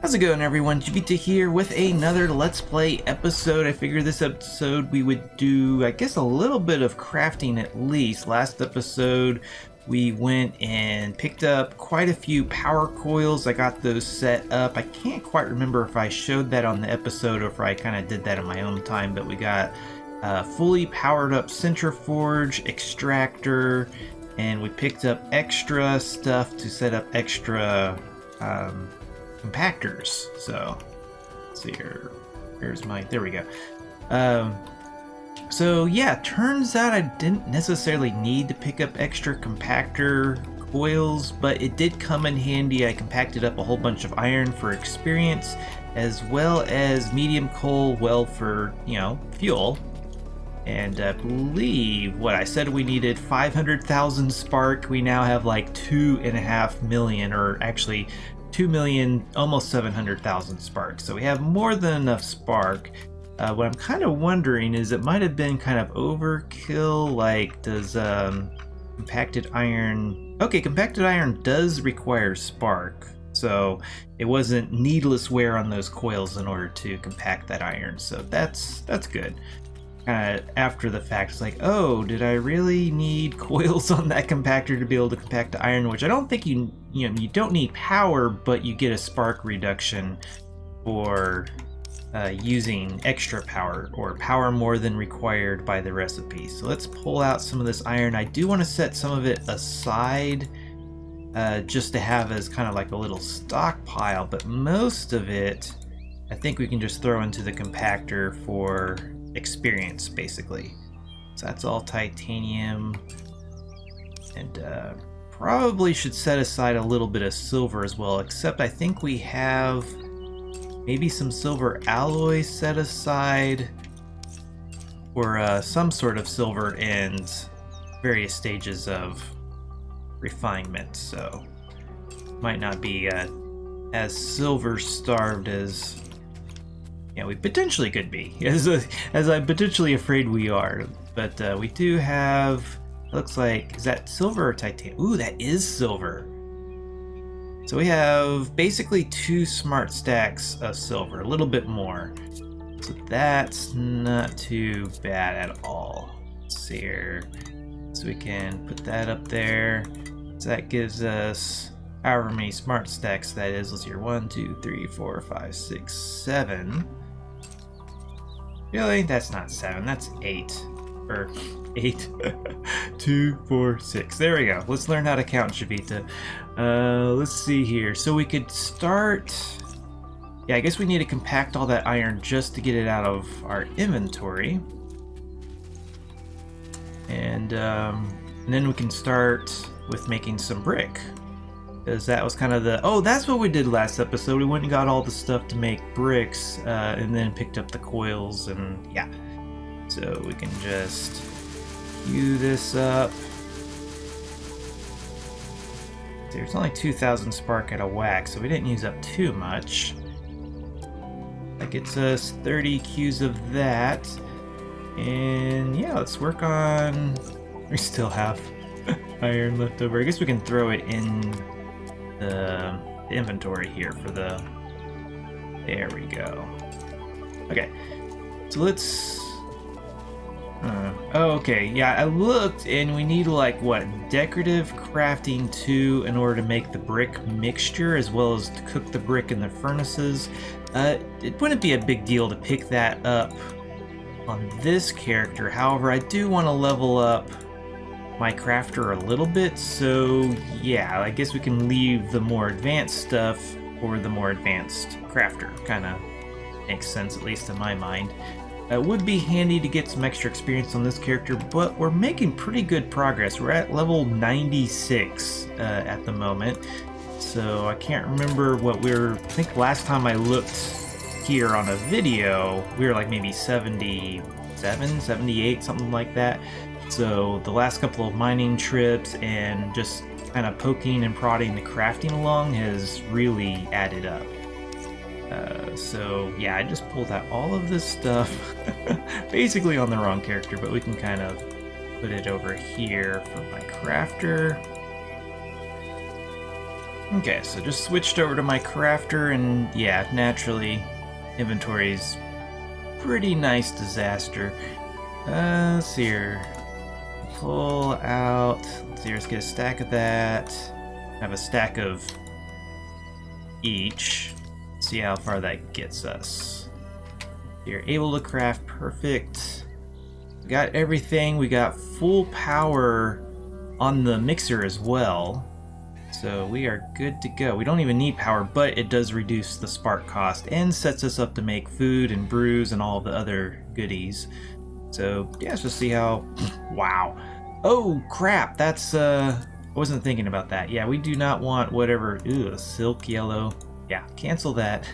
How's it going, everyone? Jiivita here with another Let's Play episode. I figured this episode we would do, I guess, a little bit of crafting at least. Last episode we went and picked up quite a few power coils. I got those set up. I can't quite remember if I showed that on the episode or if I kind of did that in my own time, but we got fully powered up centrifuge, extractor, and we picked up extra stuff to set up extra compactors. So let's see here. There we go. So yeah, turns out I didn't necessarily need to pick up extra compactor coils, but it did come in handy. I compacted up a whole bunch of iron for experience, as well as medium coal, well, for, fuel. And I believe what I said we needed 500,000 spark. We now have like 2.5 million, or actually 2 million, almost 700,000 spark. So we have more than enough spark. What I'm kind of wondering is it might have been kind of overkill. Like, does compacted iron... Okay, compacted iron does require spark. So it wasn't needless wear on those coils in order to compact that iron. So that's good. After the fact, it's like, oh, did I really need coils on that compactor to be able to compact the iron? Which I don't think you don't need power, but you get a spark reduction for using extra power, or power more than required by the recipe. So let's pull out some of this iron. I do want to set some of it aside just to have as kind of like a little stockpile, but most of it I think we can just throw into the compactor for experience, basically. So that's all titanium, and probably should set aside a little bit of silver as well, except I think we have maybe some silver alloy set aside for some sort of silver and various stages of refinement, so might not be as silver starved as we potentially could be, as I'm potentially afraid we are. But we do have, looks like, is that silver or titanium? Ooh, that is silver. So we have basically 2 smart stacks of silver, a little bit more. So that's not too bad at all. Let's see here. So we can put that up there. So that gives us however many smart stacks that is. Let's see here. 1, 2, 3, 4, 5, 6, 7. Really? That's not 7, that's 8. Or 8. 2, 4, 6. There we go. Let's learn how to count, Jiivita. Let's see here. So we could start... Yeah, I guess we need to compact all that iron just to get it out of our inventory. And then we can start with making some brick. Because that was kind of the... Oh, that's what we did last episode. We went and got all the stuff to make bricks, and then picked up the coils, and yeah. So we can just queue this up. There's only 2,000 spark at a whack, so we didn't use up too much. That gets us 30 queues of that. And yeah, let's work on... We still have iron left over. I guess we can throw it in the inventory here for the... There we go. Okay, so let's... oh, okay, yeah, I looked and we need like, what, decorative crafting 2 in order to make the brick mixture, as well as to cook the brick in the furnaces. It wouldn't be a big deal to pick that up on this character. However, I do want to level up my crafter a little bit, so yeah, I guess we can leave the more advanced stuff for the more advanced crafter. Kind of makes sense, at least in my mind. It would be handy to get some extra experience on this character, but we're making pretty good progress. We're at level 96 at the moment, so I can't remember what I think last time I looked here on a video, we were like maybe 77, 78, something like that. So the last couple of mining trips and just kind of poking and prodding the crafting along has really added up. So yeah, I just pulled out all of this stuff basically on the wrong character, but we can kind of put it over here for my crafter. Okay, so just switched over to my crafter, and yeah, naturally, inventory's pretty nice disaster. Let's see here. Pull out. Let's see here, let's get a stack of that. Have a stack of each. See how far that gets us. You're able to craft, perfect. We got everything. We got full power on the mixer as well. So we are good to go. We don't even need power, but it does reduce the spark cost and sets us up to make food and brews and all the other goodies. So yeah, let's just see how... Wow. Oh crap, that's I wasn't thinking about that. Yeah, we do not want whatever... Ooh, silk yellow. Yeah, cancel that.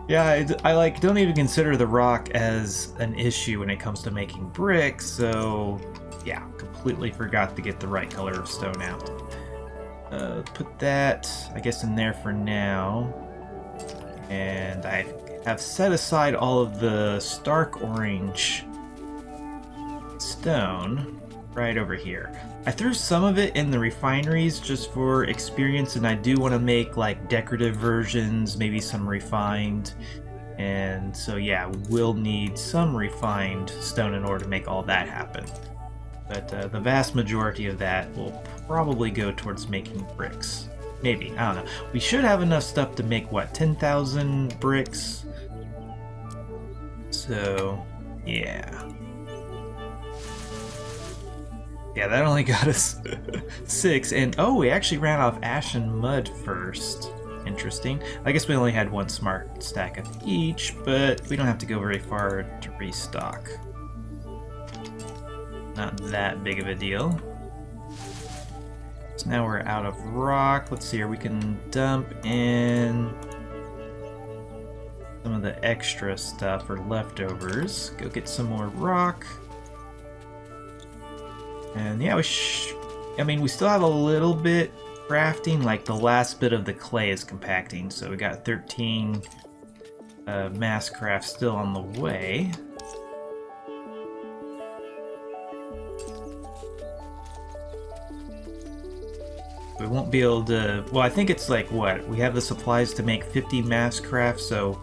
Yeah, I like don't even consider the rock as an issue when it comes to making bricks, so yeah, completely forgot to get the right color of stone out. Put that, I guess, in there for now. And I have set aside all of the stark orange stone right over here. I threw some of it in the refineries just for experience, and I do want to make like decorative versions, maybe some refined. And so yeah, we'll need some refined stone in order to make all that happen. But the vast majority of that will probably go towards making bricks. Maybe, I don't know. We should have enough stuff to make, what, 10,000 bricks? So, yeah. Yeah, that only got us 6. And, oh, we actually ran off ash and mud first. Interesting. I guess we only had one smart stack of each, but we don't have to go very far to restock. Not that big of a deal. So now we're out of rock. Let's see here. We can dump in some of the extra stuff or leftovers. Go get some more rock. And yeah, we still have a little bit crafting. Like the last bit of the clay is compacting. So we got 13 mass craft still on the way. We won't be able to... Well, I think it's like, what? We have the supplies to make 50 mass craft, so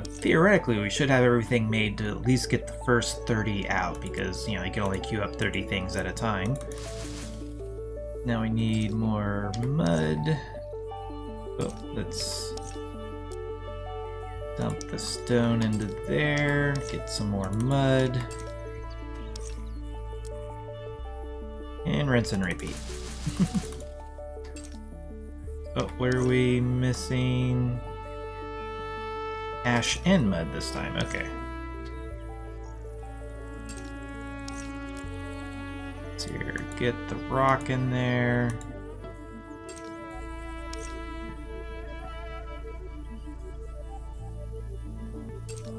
theoretically we should have everything made to at least get the first 30 out, because, you know, you can only queue up 30 things at a time. Now we need more mud. Oh, let's dump the stone into there, get some more mud. And rinse and repeat. Oh, what are we missing? Ash and mud this time, okay. Let's here, get the rock in there.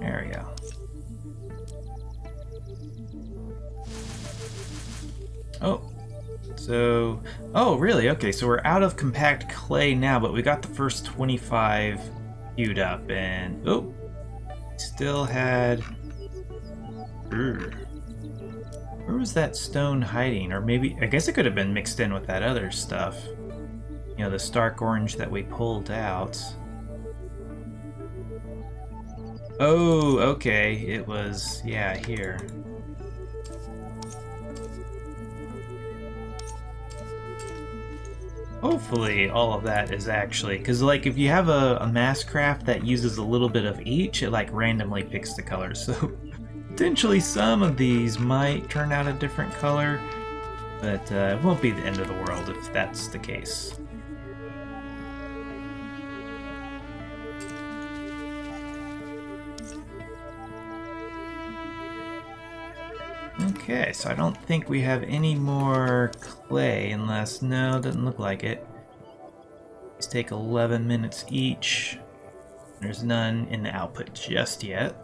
There we go. Oh. So, oh really? Okay, so we're out of compact clay now, but we got the first 25 queued up, and oh, still had. Where was that stone hiding? Or maybe, I guess it could have been mixed in with that other stuff. You know, the stark orange that we pulled out. Oh, okay, it was, yeah, here. Hopefully all of that is actually, because like if you have a mass craft that uses a little bit of each, it like randomly picks the colors. So potentially some of these might turn out a different color, but it won't be the end of the world if that's the case. Okay, so I don't think we have any more clay unless, no, doesn't look like it. These take 11 minutes each. There's none in the output just yet.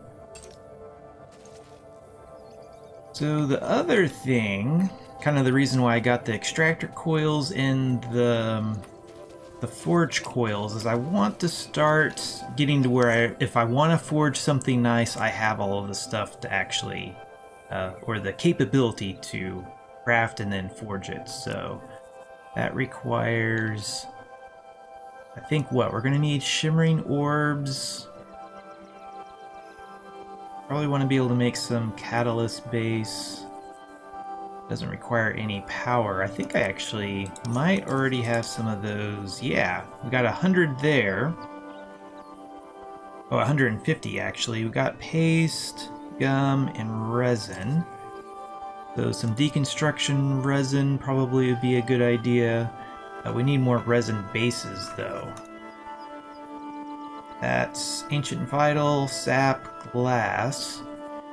So the other thing, kind of the reason why I got the extractor coils and the forge coils, is I want to start getting to where if I want to forge something nice, I have all of the stuff to actually... or the capability to craft and then forge it. So That requires... I think what? We're going to need shimmering orbs. Probably want to be able to make some catalyst base. Doesn't require any power. I think I actually might already have some of those. Yeah, we got 100 there. Oh, 150 actually. We got paste, gum, and resin. So some deconstruction resin probably would be a good idea. We need more resin bases though. That's Ancient Vital, Sap, Glass.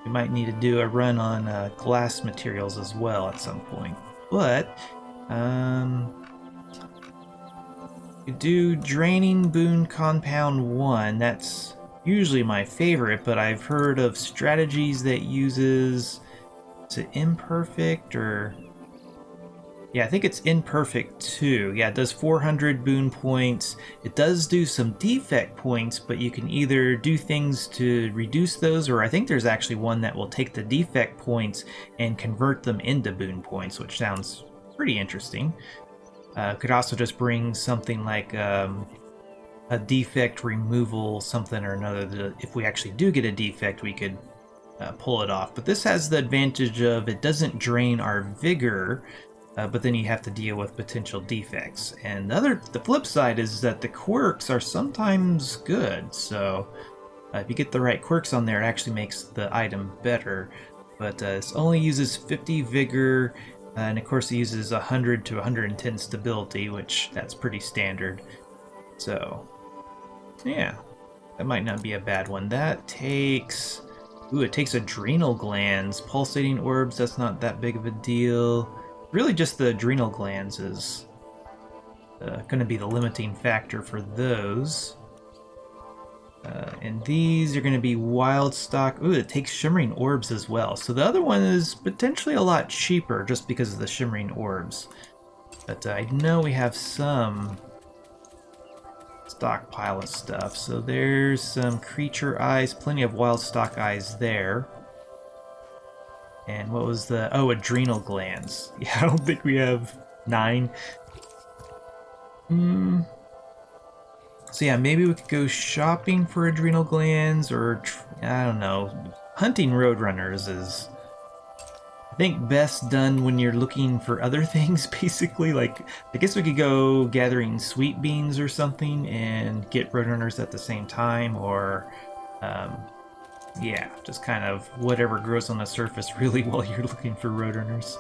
We might need to do a run on glass materials as well at some point. But, you do Draining Boon Compound 1. That's usually my favorite, but I've heard of strategies that uses... Is it Imperfect or... Yeah, I think it's Imperfect too. Yeah, it does 400 boon points. It does do some defect points, but you can either do things to reduce those, or I think there's actually one that will take the defect points and convert them into boon points, which sounds pretty interesting. Could also just bring something like a defect removal, something or another, that if we actually do get a defect, we could pull it off. But this has the advantage of it doesn't drain our vigor, but then you have to deal with potential defects. And the flip side is that the quirks are sometimes good, so if you get the right quirks on there, it actually makes the item better. But it only uses 50 vigor, and of course it uses 100 to 110 stability, which that's pretty standard. So, yeah, that might not be a bad one. That takes... Ooh, it takes adrenal glands. Pulsating orbs, that's not that big of a deal. Really just the adrenal glands is going to be the limiting factor for those. And these are going to be wild stock. Ooh, it takes shimmering orbs as well. So the other one is potentially a lot cheaper just because of the shimmering orbs. But I know we have some stockpile of stuff. So there's some creature eyes, plenty of wild stock eyes there. And what was the... Oh, adrenal glands. Yeah, I don't think we have 9. So yeah, maybe we could go shopping for adrenal glands, or... I don't know. Hunting roadrunners is... I think best done when you're looking for other things, basically. Like, I guess we could go gathering sweet beans or something and get roadrunners at the same time, or... yeah, just kind of whatever grows on the surface, really, while you're looking for roadrunners.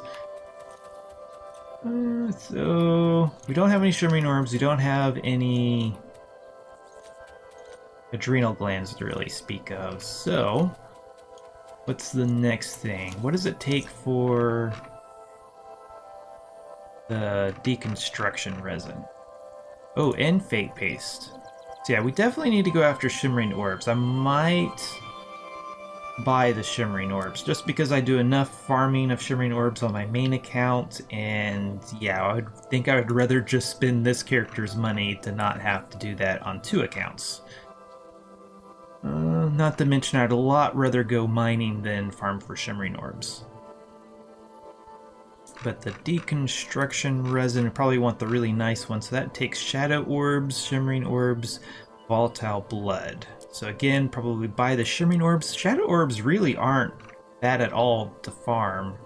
So, we don't have any shimmering orbs, we don't have any adrenal glands to really speak of, so... What's the next thing? What does it take for the deconstruction resin? Oh, and fate paste. So yeah, we definitely need to go after shimmering orbs. I might buy the shimmering orbs just because I do enough farming of shimmering orbs on my main account, and yeah, I would think I would rather just spend this character's money to not have to do that on 2 accounts. Not to mention I'd a lot rather go mining than farm for shimmering orbs. But the deconstruction resin, I probably want the really nice one, so that takes shadow orbs, shimmering orbs, volatile blood. So again, probably buy the shimmering orbs. Shadow orbs really aren't bad at all to farm.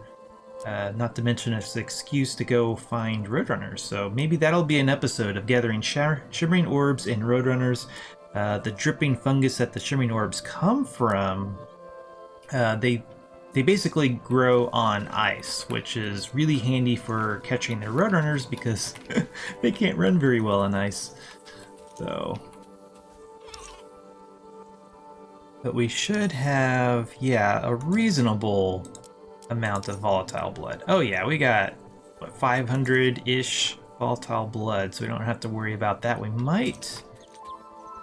Not to mention it's an excuse to go find roadrunners. So maybe that'll be an episode of gathering shimmering orbs and roadrunners. The dripping fungus that the shimmering orbs come from, they basically grow on ice, which is really handy for catching their roadrunners because they can't run very well on ice. So... But we should have, yeah, a reasonable amount of volatile blood. Oh yeah, we got, what, 500-ish volatile blood, so we don't have to worry about that. We might...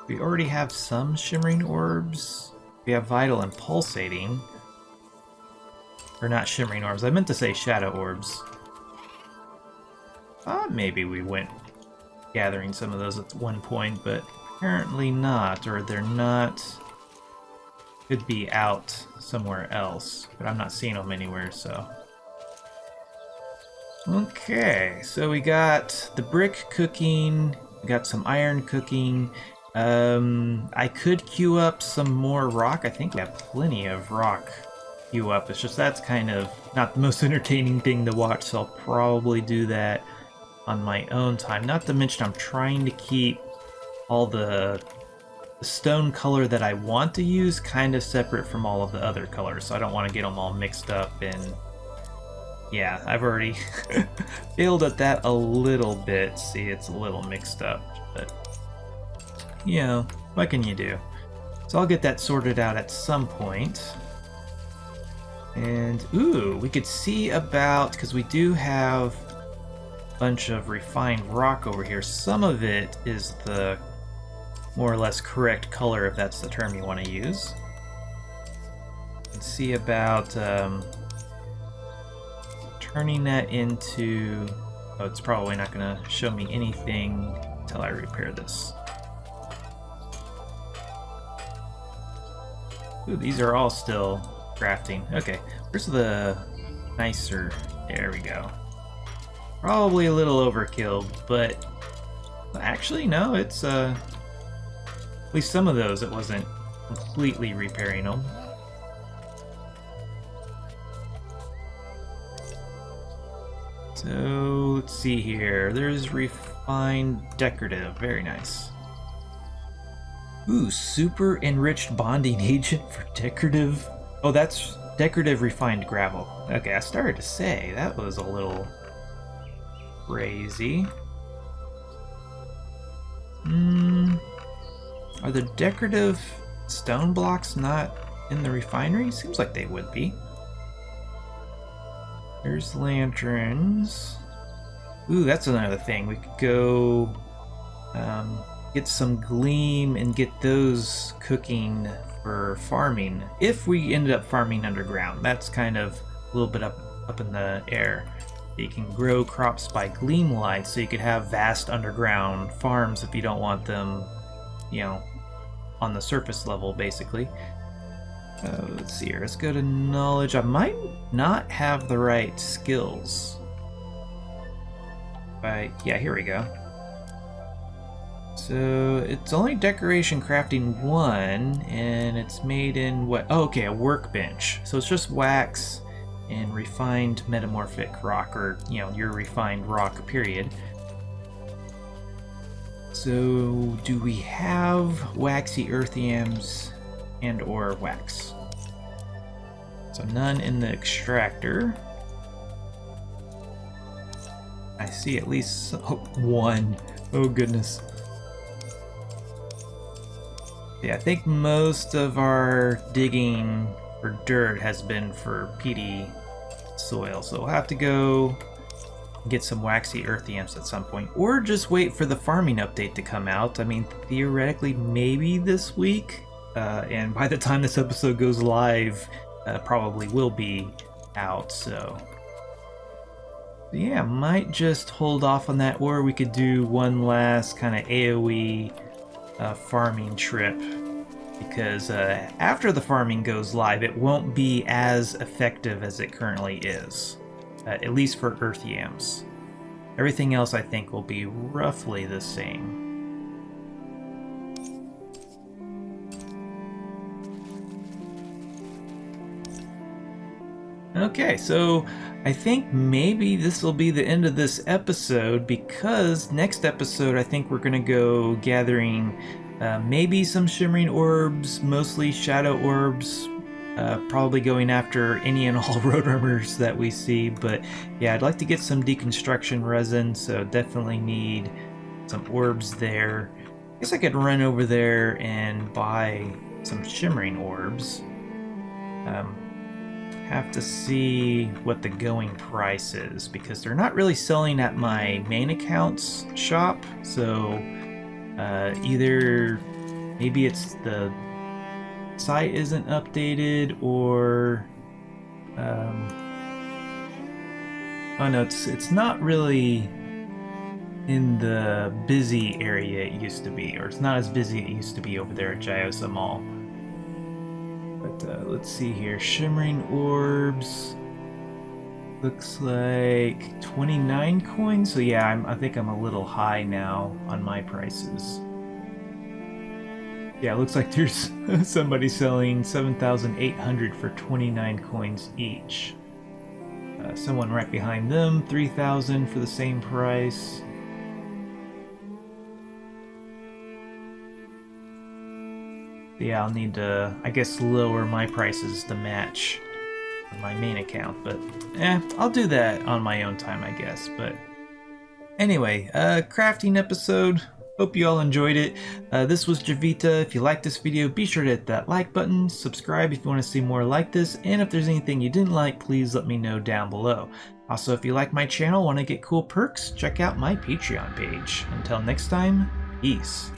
We already have some shimmering orbs. We have vital and pulsating. Or not shimmering orbs, I meant to say shadow orbs. Maybe we went gathering some of those at one point, but apparently not, or they're not... Could be out somewhere else, but I'm not seeing them anywhere, so... Okay, so we got the brick cooking, we got some iron cooking. I could queue up some more rock. I think we have plenty of rock queue up. It's just that's kind of not the most entertaining thing to watch, so I'll probably do that on my own time. Not to mention I'm trying to keep all the stone color that I want to use kind of separate from all of the other colors, so I don't want to get them all mixed up. And yeah, I've already failed at that a little bit. See, it's a little mixed up, but you know, what can you do? So I'll get that sorted out at some point. And ooh, we could see about, because we do have a bunch of refined rock over here. Some of it is the more or less correct color, if that's the term you want to use. And see about turning that into... Oh, it's probably not going to show me anything until I repair this. Ooh, these are all still crafting. Okay, where's the nicer... There we go. Probably a little overkill, but actually, no, it's at least some of those it wasn't completely repairing them. So let's see here. There's refined decorative. Very nice. Ooh, super enriched bonding agent for decorative. Oh, that's decorative refined gravel. Okay, I started to say that was a little crazy. Are the decorative stone blocks not in the refinery? Seems like they would be. There's lanterns. Ooh, that's another thing. We could go get some gleam and get those cooking for farming. If we ended up farming underground, that's kind of a little bit up in the air. You can grow crops by gleam light, so you could have vast underground farms if you don't want them, you know, on the surface level, basically. Let's see here. Let's go to knowledge. I might not have the right skills. But yeah, here we go. So it's only decoration crafting 1, and it's made in what? Oh, okay, a workbench. So it's just wax and refined metamorphic rock, or you know, your refined rock, period. So do we have waxy earth yams and or wax? So none in the extractor. I see at least one. Oh goodness. Yeah, I think most of our digging for dirt has been for peaty soil, so we'll have to go get some waxy earth yams at some point, or just wait for the farming update to come out. I mean, theoretically, maybe this week, and by the time this episode goes live, probably will be out, so yeah, might just hold off on that, or we could do one last kind of AoE farming trip, because after the farming goes live, it won't be as effective as it currently is, at least for earth yams. Everything else I think will be roughly the same. Okay, so I think maybe this will be the end of this episode, because next episode I think we're going to go gathering maybe some shimmering orbs, mostly shadow orbs, probably going after any and all roadrunners that we see. But yeah, I'd like to get some deconstruction resin, so definitely need some orbs there. I guess I could run over there and buy some shimmering orbs. Have to see what the going price is, because they're not really selling at my main account's shop, so either maybe it's the site isn't updated, or oh no, it's not really in the busy area it used to be, or it's not as busy it used to be over there at Jiivita Mall. But let's see here. Shimmering orbs. Looks like 29 coins. So yeah, I think I'm a little high now on my prices. Yeah, it looks like there's somebody selling 7,800 for 29 coins each. Someone right behind them, 3,000 for the same price. Yeah, I'll need to, I guess, lower my prices to match my main account, but I'll do that on my own time, I guess. But anyway, crafting episode. Hope you all enjoyed it. This was Jiivita. If you liked this video, be sure to hit that like button, subscribe if you want to see more like this, and if there's anything you didn't like, please let me know down below. Also, if you like my channel, want to get cool perks, check out my Patreon page. Until next time, peace.